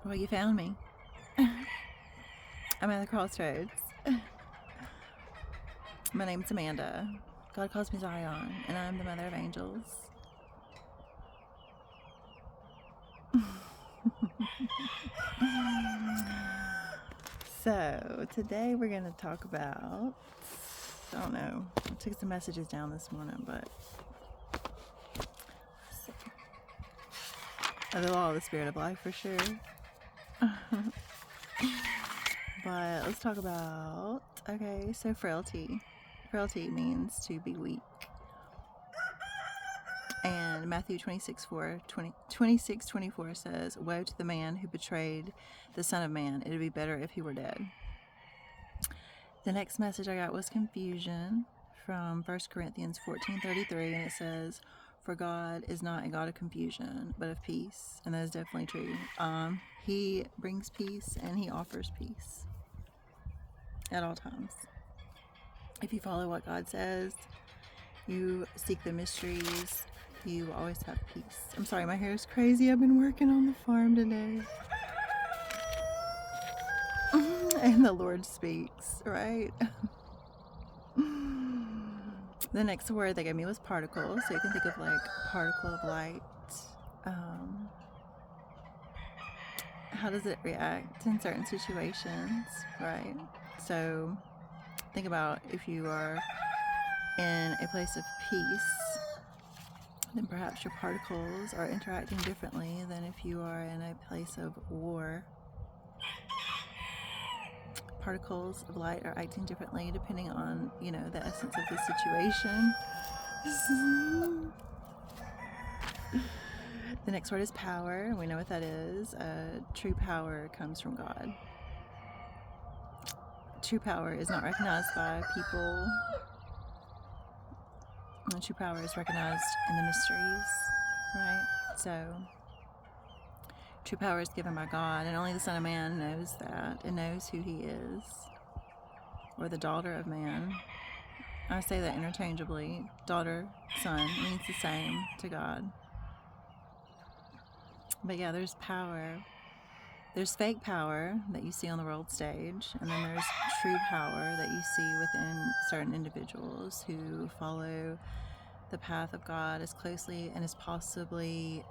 Well, you found me. I'm at the crossroads. My name's Amanda. God calls me Zion, and I'm the mother of angels. So, today we're going to talk about, I don't know, I took some messages down this morning, but let's see. The law of the spirit of life for sure. But let's talk about, okay, so frailty. Frailty means to be weak. And Matthew 26:24 says, "Woe to the man who betrayed the Son of Man. It would be better if he were dead." The next message I got was confusion from 1 Corinthians 14:33, and it says, "For God is not a God of confusion, but of peace." And that is definitely true. He brings peace and he offers peace at all times. If you follow what God says, you seek the mysteries, you will always have peace. I'm sorry, my hair is crazy. I've been working on the farm today. And the Lord speaks, right? The next word they gave me was particle. So you can think of like particle of light. How does it react in certain situations, right? So think about if you are in a place of peace, then perhaps your particles are interacting differently than if you are in a place of war. Particles of light are acting differently depending on, the essence of the situation. The next word is power. We know what that is. True power comes from God. True power is not recognized by people. And true power is recognized in the mysteries, right? So, true power is given by God, and only the Son of Man knows that and knows who he is, or the daughter of man. I say that interchangeably. Daughter, son means the same to God. But yeah, there's power. There's fake power that you see on the world stage, and then there's true power that you see within certain individuals who follow the path of God as closely and as possibly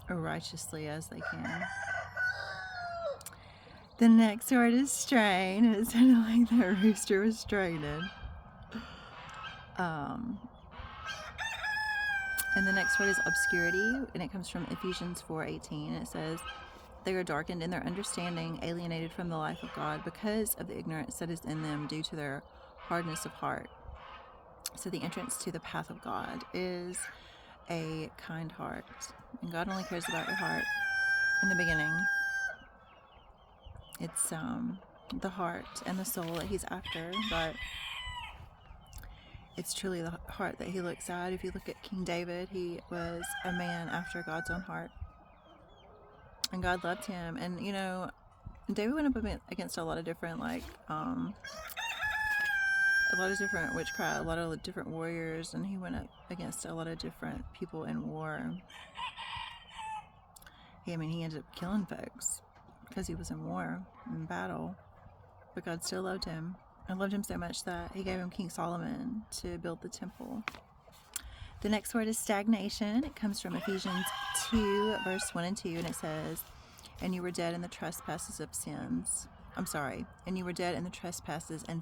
righteously as they can. The next word is strain, and it sounded like that rooster was straining. And the next word is obscurity, and it comes from Ephesians 4:18, and it says, "They are darkened in their understanding, alienated from the life of God because of the ignorance that is in them due to their hardness of heart." So the entrance to the path of God is a kind heart, and God only cares about your heart in the beginning. It's the heart and the soul that he's after, but it's truly the heart that he looks at. If you look at King David, he was a man after God's own heart, and God loved him. And David went up against a lot of different witchcraft, a lot of different warriors, and he went up against a lot of different people in war. He ended up killing folks because he was in war, in battle, but God still loved him. And loved him so much that he gave him King Solomon to build the temple. The next word is stagnation. It comes from Ephesians 2, verse 1 and 2, and it says, "And you were dead in the trespasses and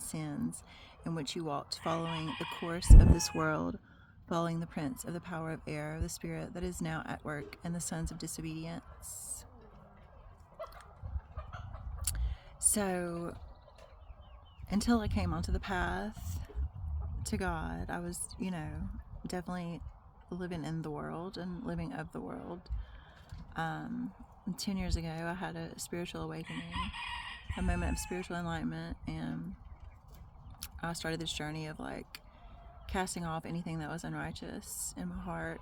sins in which you walked, following the course of this world, following the prince of the power of air, the spirit that is now at work in the sons of disobedience." So, until I came onto the path to God, I was, definitely living in the world and living of the world. 10 years ago, I had a spiritual awakening, a moment of spiritual enlightenment, and I started this journey of casting off anything that was unrighteous in my heart.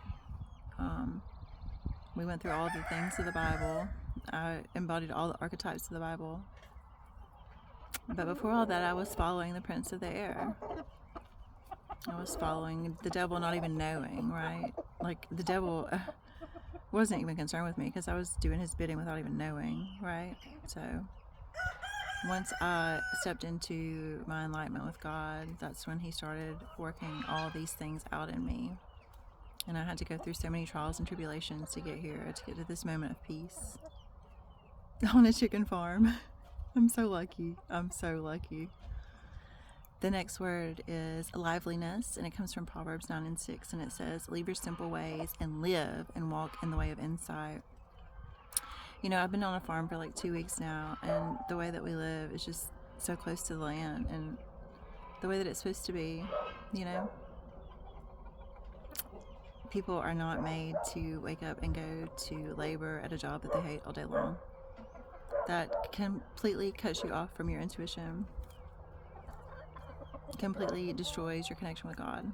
We went through all of the things of the Bible. I embodied all the archetypes of the Bible. But before all that, I was following the prince of the air. I was following the devil, not even knowing, right? The devil wasn't even concerned with me because I was doing his bidding without even knowing, right? So once I stepped into my enlightenment with God, that's when he started working all these things out in me. And I had to go through so many trials and tribulations to get here, to get to this moment of peace on a chicken farm. I'm so lucky. I'm so lucky. The next word is liveliness, and it comes from Proverbs 9:6, and it says, leave your simple ways and live and walk in the way of insight. You know, I've been on a farm for like 2 weeks now, and the way that we live is just so close to the land and the way that it's supposed to be, you know. People are not made to wake up and go to labor at a job that they hate all day long. That completely cuts you off from your intuition. Completely destroys your connection with God.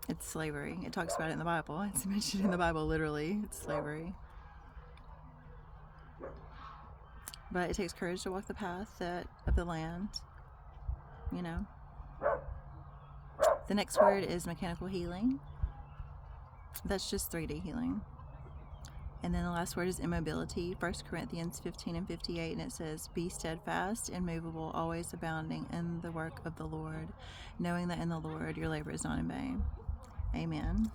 It's slavery. It talks about it in the Bible. It's mentioned in the Bible, literally. It's slavery. But it takes courage to walk the path of the land, you know. The next word is mechanical healing. That's just 3D healing. And then the last word is immobility, 1 Corinthians 15:58, and it says, be steadfast, immovable, always abounding in the work of the Lord, knowing that in the Lord your labor is not in vain. Amen.